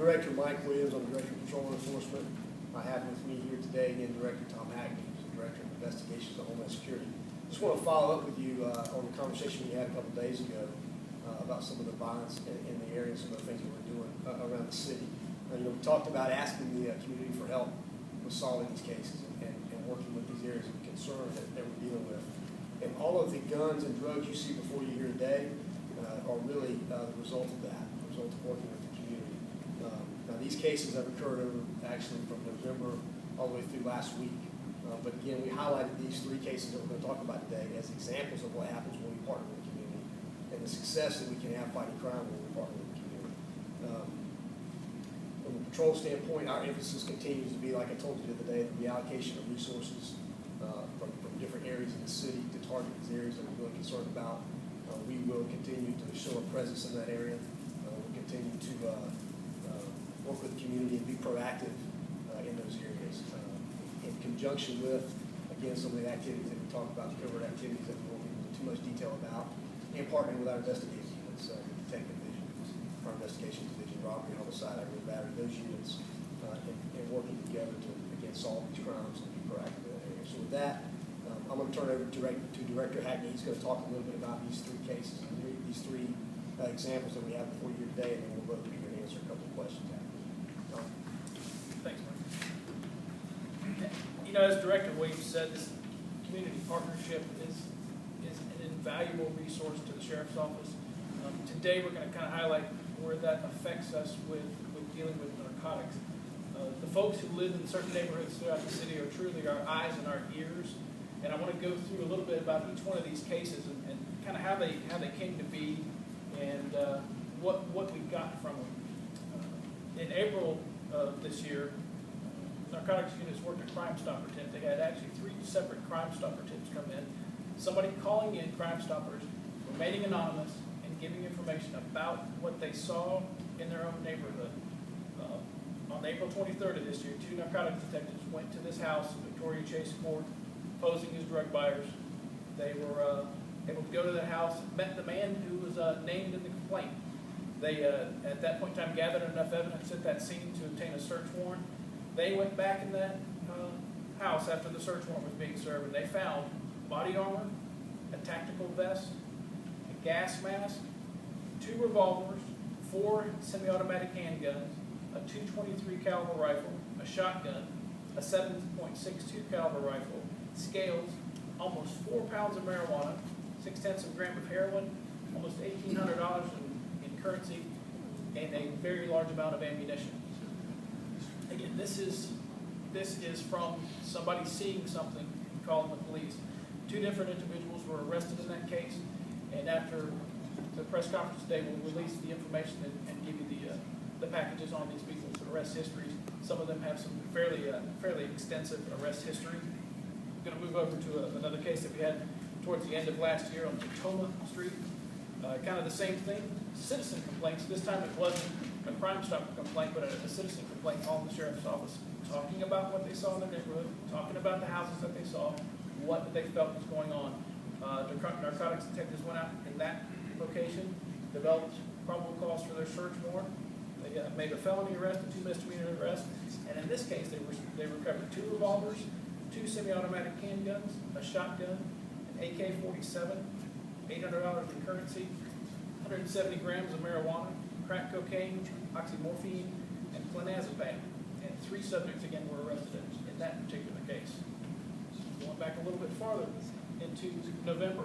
Director Mike Williams. I'm Director of Patrol Enforcement. I have with me here today again Director Tom Hackney, who's the Director of Investigations of Homeland Security. Just want to follow up with you on the conversation we had a couple days ago about some of the violence in the area and some of the things that we're doing around the city. We talked about asking the community for help with solving these cases and working with these areas of concern that we're dealing with. And all of the guns and drugs you see before you here today are really the result of that, the result of working with the community. Now these cases have occurred over actually from November all the way through last week. But again, we highlighted these three cases that we're going to talk about today as examples of what happens when we partner with the community and the success that we can have fighting crime when we partner with the community. From a patrol standpoint, our emphasis continues to be, like I told you the other day, the reallocation of resources from different areas of the city to target these areas that we're really concerned about. We will continue to show a presence in that area. We'll continue to work with the community and be proactive in those areas. In conjunction with, again, some of the activities that we talked about, the covert activities that we won't get into too much detail about, and partnering with our investigative units, the detective division, our investigations division, robbery, homicide, aggravated battery, those units, and working together to, again, solve these crimes and be proactive in that area. So with that, I'm going to turn it over to Director Hackney. He's going to talk a little bit about these three cases, these three examples that we have before you today, and then we'll both be here to answer a couple of questions after. Thanks, Mark. You know, as Director Williams said, this community partnership is an invaluable resource to the Sheriff's Office. Today we're going to kind of highlight where that affects us with dealing with narcotics. The folks who live in certain neighborhoods throughout the city are truly our eyes and our ears. And I want to go through a little bit about each one of these cases and kind of how they came to be and what we got from them. In April of this year, narcotics units worked a Crime Stopper tent. They had actually 3 separate Crime Stopper tents come in. Somebody calling in, Crime Stoppers, remaining anonymous and giving information about what they saw in their own neighborhood. On April 23rd of this year, 2 narcotics detectives went to this house, Victoria Chase Court, posing as drug buyers. They were able to go to the house, met the man who was named in the complaint. They, at that point in time, gathered enough evidence at that scene to obtain a search warrant. They went back in that house after the search warrant was being served, and they found body armor, a tactical vest, a gas mask, 2 revolvers, 4 semi-automatic handguns, a .223 caliber rifle, a shotgun, a 7.62 caliber rifle, scales, almost 4 pounds of marijuana, 0.6 gram of heroin, almost $1,800 in currency, and a very large amount of ammunition. Again, this is from somebody seeing something and calling the police. 2 different individuals were arrested in that case, and after the press conference today, we'll release the information and give you the packages on these people's arrest histories. Some of them have some fairly extensive arrest history. I'm going to move over to another case that we had towards the end of last year on Tacoma Street. Kind of the same thing, citizen complaints. This time it wasn't a Crime Stopper complaint, but a citizen complaint calling the Sheriff's Office, talking about what they saw in the neighborhood, talking about the houses that they saw, what they felt was going on. Narcotics detectives went out in that location, developed probable cause for their search warrant. They made a felony arrest and 2 misdemeanor arrests. And in this case, they recovered 2 revolvers, 2 semi-automatic handguns, a shotgun, an AK-47, $800 in currency, 170 grams of marijuana, crack cocaine, oxymorphine, and clonazepam. And 3 subjects, again, were arrested in that particular case. Going back a little bit farther into November,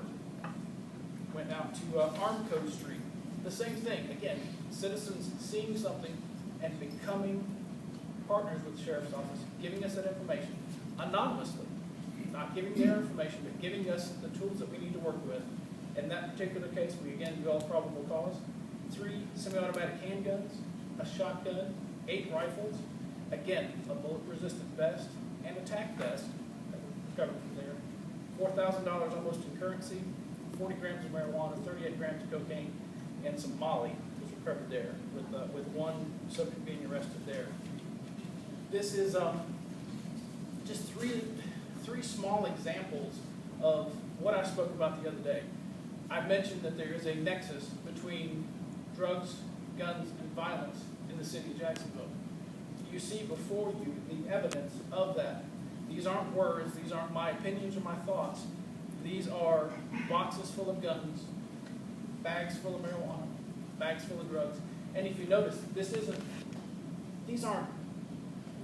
went out to Armco Street. The same thing, again, citizens seeing something and becoming partners with the Sheriff's Office, giving us that information anonymously, not giving their information, but giving us the tools that we need to work with. In that particular case, we again developed probable cause, 3 semi-automatic handguns, a shotgun, 8 rifles, again, a bullet-resistant vest, and a tac vest that we recovered from there, $4,000 almost in currency, 40 grams of marijuana, 38 grams of cocaine, and some Molly was recovered there, with 1 subject being arrested there. This is just three small examples of what I spoke about the other day. I mentioned that there is a nexus between drugs, guns, and violence in the city of Jacksonville. Jacksonville. You see before you the evidence of that. These aren't words, these aren't my opinions or my thoughts. These are boxes full of guns, bags full of marijuana, bags full of drugs. And if you notice, these aren't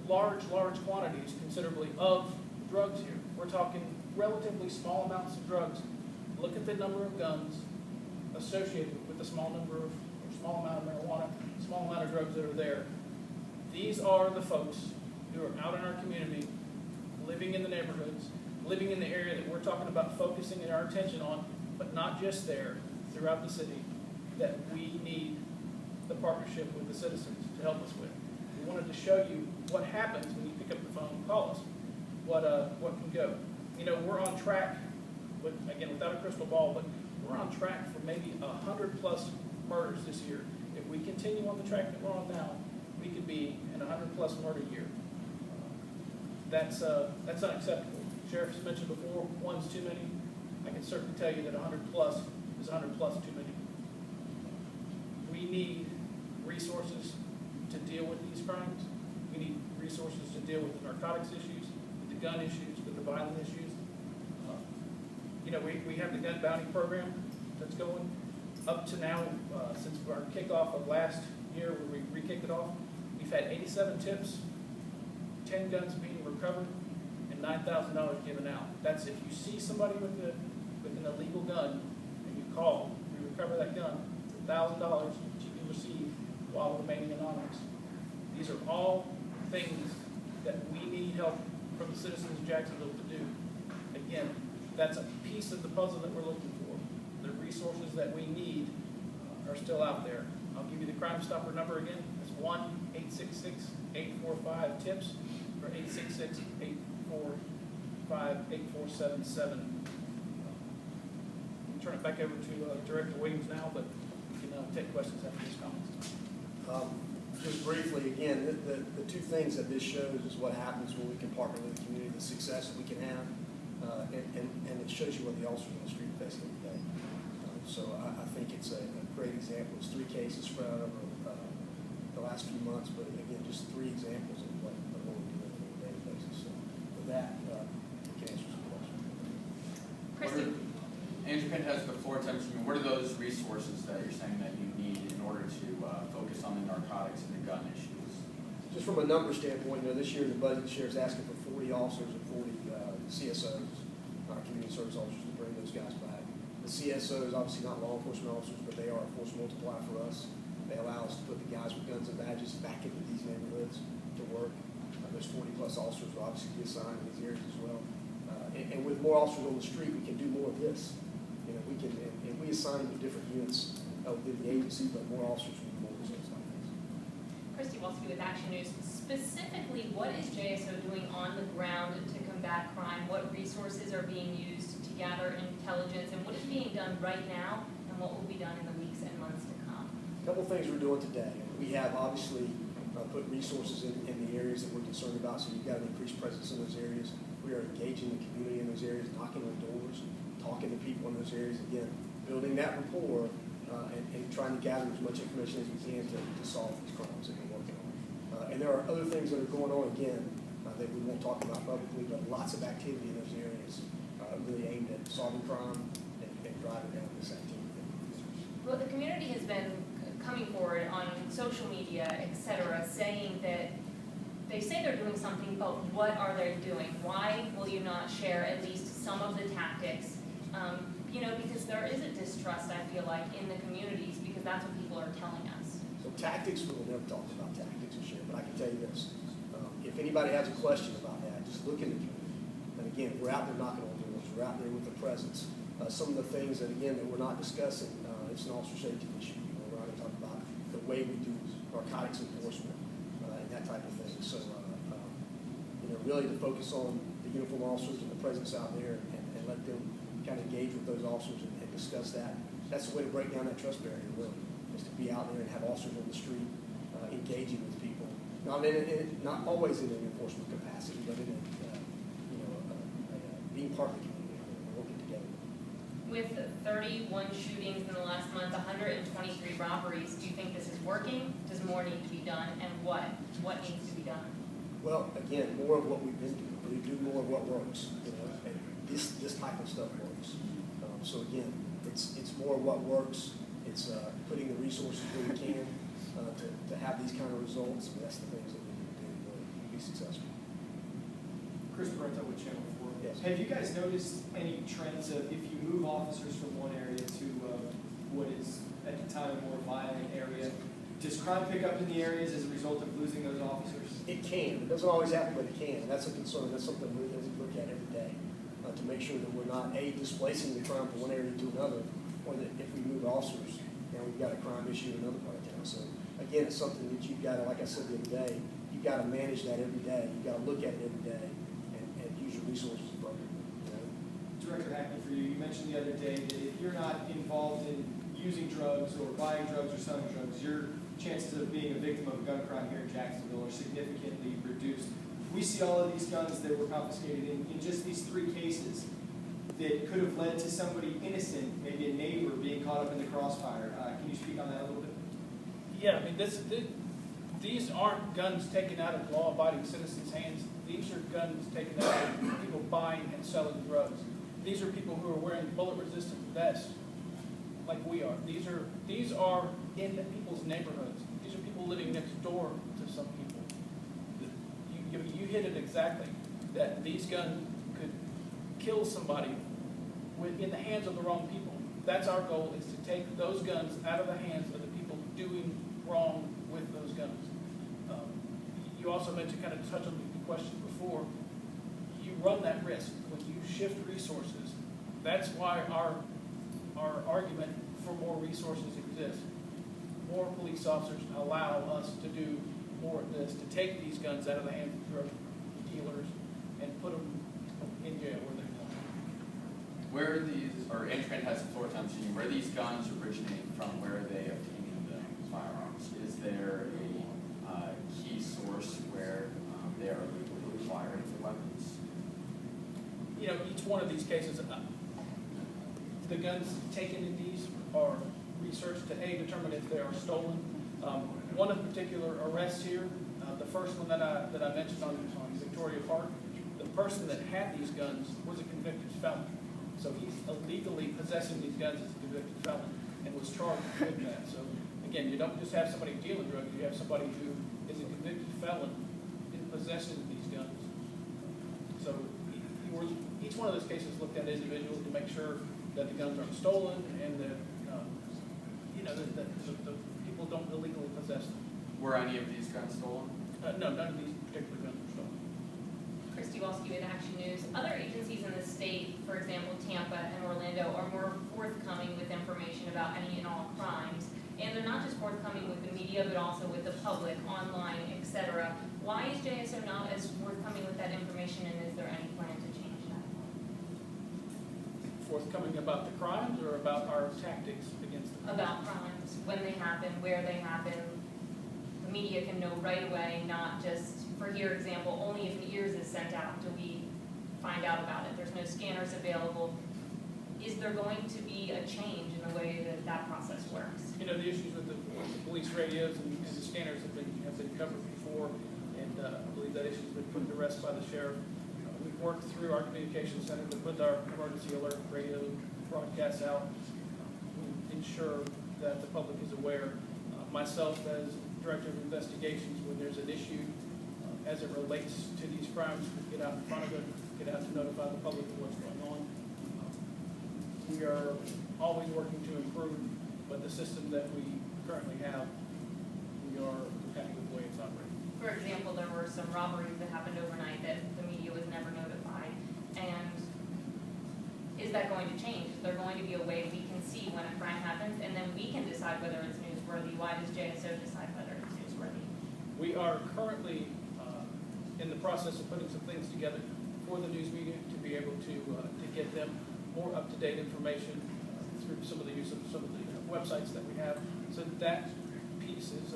large quantities considerably of drugs here. We're talking relatively small amounts of drugs. Look at the number of guns associated with the small amount of marijuana, small amount of drugs that are there. These are the folks who are out in our community, living in the neighborhoods, living in the area that we're talking about focusing our attention on, but not just there, throughout the city, that we need the partnership with the citizens to help us with. We wanted to show you what happens when you pick up the phone and call us, what can go. You know, we're on track, again, without a crystal ball, but we're on track for maybe 100+ murders this year. If we continue on the track that we're on now, we could be in 100+ murder year. That's unacceptable. Sheriff's mentioned before, one's too many. I can certainly tell you that 100+ is 100+ too many. We need resources to deal with these crimes. We need resources to deal with the narcotics issues, with the gun issues, with the violent issues. You know, we have the gun bounty program that's going. Up to now, since our kickoff of last year where we re-kicked it off, we've had 87 tips, 10 guns being recovered, and $9,000 given out. That's if you see somebody with an illegal gun and you call, we recover that gun, it's $1,000 that you can receive while remaining anonymous. These are all things that we need help from the citizens of Jacksonville to do. Again, that's a piece of the puzzle that we're looking for. The resources that we need are still out there. I'll give you the Crime Stopper number again. It's 1-866-845-TIPS or 866-845-8477. I'll turn it back over to Director Williams now, but we can take questions after these comments. Just briefly, again, the two things that this shows is what happens when we can partner with the community, the success that we can have, and it shows you what the officers on the street face every day. So I think it's a great example. It's 3 cases spread out over the last few months, but again, just 3 examples of what we're doing on a daily basis. So with that, we can answer some questions. Christy. Andrew Payne has the floor. What are those resources that you're saying that you need in order to focus on the narcotics and the gun issues? Just from a number standpoint, this year the budget share is asking for 40 officers and 40 CSOs, community service officers, to bring those guys back. The CSOs, obviously not law enforcement officers, but they are a force multiplier for us. They allow us to put the guys with guns and badges back into these neighborhoods to work. Those 40+ officers will obviously be assigned in these areas as well. And with more officers on the street, we can do more of this. We can, and we assign to different units within the agency, but more officers will be more results like this. Christy Walski with Action News. Specifically, what is JSO doing on the ground to combat crime? What resources are being used to gather intelligence? And what is being done right now? And what will be done in the weeks and months to come? A couple of things we're doing today. We have obviously put resources in the areas that we're concerned about, so you've got an increased presence in those areas. We are engaging the community in those areas, knocking on doors, talking to people in those areas, again, building that rapport and trying to gather as much information as we can to solve these crimes that we're working on. And there are other things that are going on, again, that we won't talk about publicly, but lots of activity in those areas really aimed at solving crime and driving down this activity. Well, the community has been coming forward on social media, et cetera, saying that they say they're doing something, but what are they doing? Why will you not share at least some of the tactics? Because there is a distrust, I feel like, in the communities, because that's what people are telling us. So tactics, we will never talk about tactics or share, but I can tell you this. If anybody has a question about that, just look in the community. And again, we're out there knocking on doors. We're out there with the presence. Some of the things that, again, that we're not discussing, it's an officer safety issue. We're not going to talk about the way we do narcotics enforcement and that type of thing. So, really to focus on the uniform officers and the presence out there and let them kind of engage with those officers and discuss that. That's the way to break down that trust barrier, really, is to be out there and have officers on the street engaging with people. Not always in an enforcement capacity, but in being part of the community and working together. With 31 shootings in the last month, 123 robberies, do you think this is working? Does more need to be done? And what what needs to be done? Well, again, more of what we've been doing. We do more of what works, you know, and this type of stuff works. So again, it's more of what works. It's putting the resources where we can to have these kind of results, and that's the things that we need to do to be successful. Chris Barreto with Channel 4. Yes. Have you guys noticed any trends of if you move officers from one area to what is at the time a more violent area, does crime pick up in the areas as a result of losing those officers? It can. It doesn't always happen, but it can. And that's a concern. That's something we look at every day to make sure that we're not, displacing the crime from one area to another, or that if we move officers, now we've got a crime issue in another part of town. So again, it's something that you've got to, like I said the other day, you've got to manage that every day. You've got to look at it every day and use your resources appropriately. You know? Director Hackney, for you, you mentioned the other day that if you're not involved in using drugs or buying drugs or selling drugs, your chances of being a victim of a gun crime here in Jacksonville are significantly reduced. We see all of these guns that were confiscated in just these 3 cases that could have led to somebody innocent, maybe a neighbor, being caught up in the crossfire. Can you speak on that a little bit? Yeah, I mean, these aren't guns taken out of law-abiding citizens' hands. These are guns taken out of people buying and selling drugs. These are people who are wearing bullet-resistant vests, like we are. These are in people's neighborhoods. These are people living next door to some people. You hit it exactly. That these guns could kill somebody in the hands of the wrong people. That's our goal: is to take those guns out of the hands of the people doing wrong with those guns. You also mentioned, kind of touched on the question before, you run that risk when you shift resources. That's why our argument for more resources exists. More police officers allow us to do more of this, to take these guns out of the hands of drug dealers and put them in jail where they belong. Where are these, or Andrew has the floor time machine, where these guns originate from, where are they obtaining the firearms? Is there a key source where they are legally acquiring the weapons? You know, each one of these cases, the guns taken in these are researched to determine if they are stolen. One in particular arrests here, the first one that I mentioned on Victoria Park, the person that had these guns was a convicted felon. So he's illegally possessing these guns as a convicted felon and was charged with that. So again, you don't just have somebody dealing drugs, you have somebody who is a convicted felon in possession of these guns. So each one of those cases looked at individually to make sure that the guns aren't stolen and that the people don't illegally possess them. Were any of these guns stolen? No, none of these particular guns were stolen. Christy Walski with Action News. Other agencies in the state, for example, Tampa and Orlando, are more forthcoming with information about any and all crimes. And they're not just forthcoming with the media, but also with the public, online, etc. Why is JSO not as forthcoming with that information, and is there any plan to change that? Forthcoming about the crimes or about our tactics against them? About crimes, when they happen, where they happen. The media can know right away, not just, for your example, only if the ears is sent out do we find out about it. There's no scanners available. Is there going to be a change in the way that process works? You know, the issues with the police radios and the scanners have been covered before, and I believe that issue has been put to rest by the sheriff. We've worked through our communications center to put our emergency alert radio broadcasts out. We ensure that the public is aware. Myself, as Director of Investigations, when there's an issue as it relates to these crimes, we get out in front of it, get out to notify the public of what's going on. We are always working to improve, but the system that we currently have, we are happy with the way it's operating. For example, there were some robberies that happened overnight that the media was never notified. And is that going to change? Is there going to be a way we can see when a crime happens, and then we can decide whether it's newsworthy? Why does JSO decide whether it's newsworthy? We are currently in the process of putting some things together for the news media to be able to get them more up-to-date information through some of the use of some of the websites that we have. So that piece is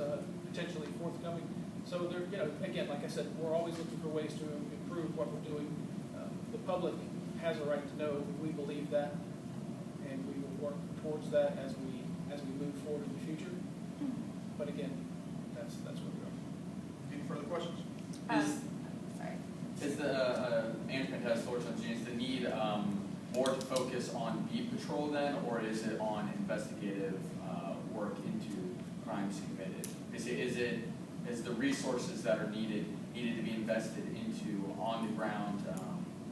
potentially forthcoming. So there, again, like I said, we're always looking for ways to improve what we're doing. The public has a right to know. We believe that, and we will work towards that as we move forward in the future. But again, that's where we are. Any further Sorry. Is the Andrew Task Force on Genius the need more to focus on beat patrol then, or is it on investigative work into crimes committed? Is the resources that are needed to be invested into on the ground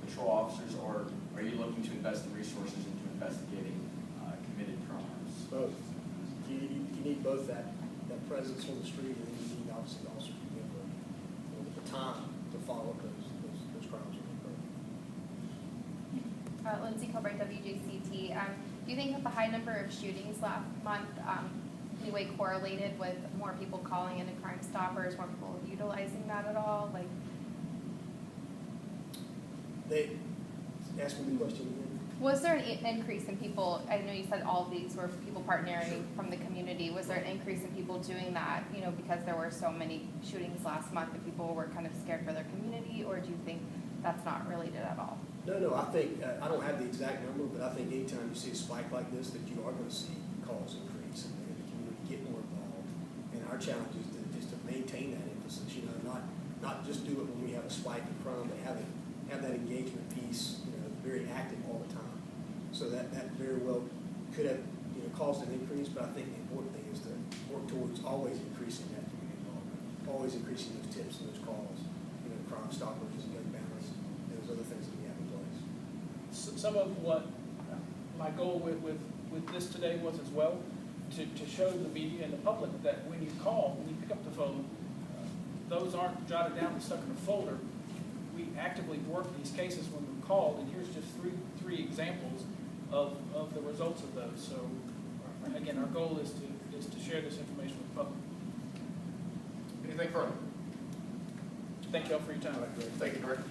patrol officers, or are you looking to invest the resources into investigating committed crimes? Both. You need both that presence on the street, and you need obviously also the time to follow up those crimes. Lindsay Kilbright, WJCT. Do you think that the high number of shootings last month in any way correlated with more people calling into Crime Stoppers, more people utilizing that at all? Like, They asked me the question again. was there an increase in people? I know you said all of these were people partnering from the community. Was there an increase in people doing that, because there were so many shootings last month that people were kind of scared for their community, or do you think that's not related at all? No, I think, I don't have the exact number, but I think anytime you see a spike like this, that you are going to see calls increase and the community get more involved. And our challenge is to maintain that emphasis, not just do it when we have a spike in crime, but have that engagement piece, very active all the time. So that very well could have, caused an increase, but I think the important thing is to work towards always increasing that community involvement, always increasing those tips and those calls, Crime Stoppers and gun balance, and those other things that we have in place. Some of what my goal with this today was as well, to show the media and the public that when you call, when you pick up the phone, those aren't jotted down and stuck in a folder. We actively work these cases when we're called, and here's just three examples of the results of those. So again, our goal is to share this information with the public. Anything further? Thank you all for your time. Thank you, Director.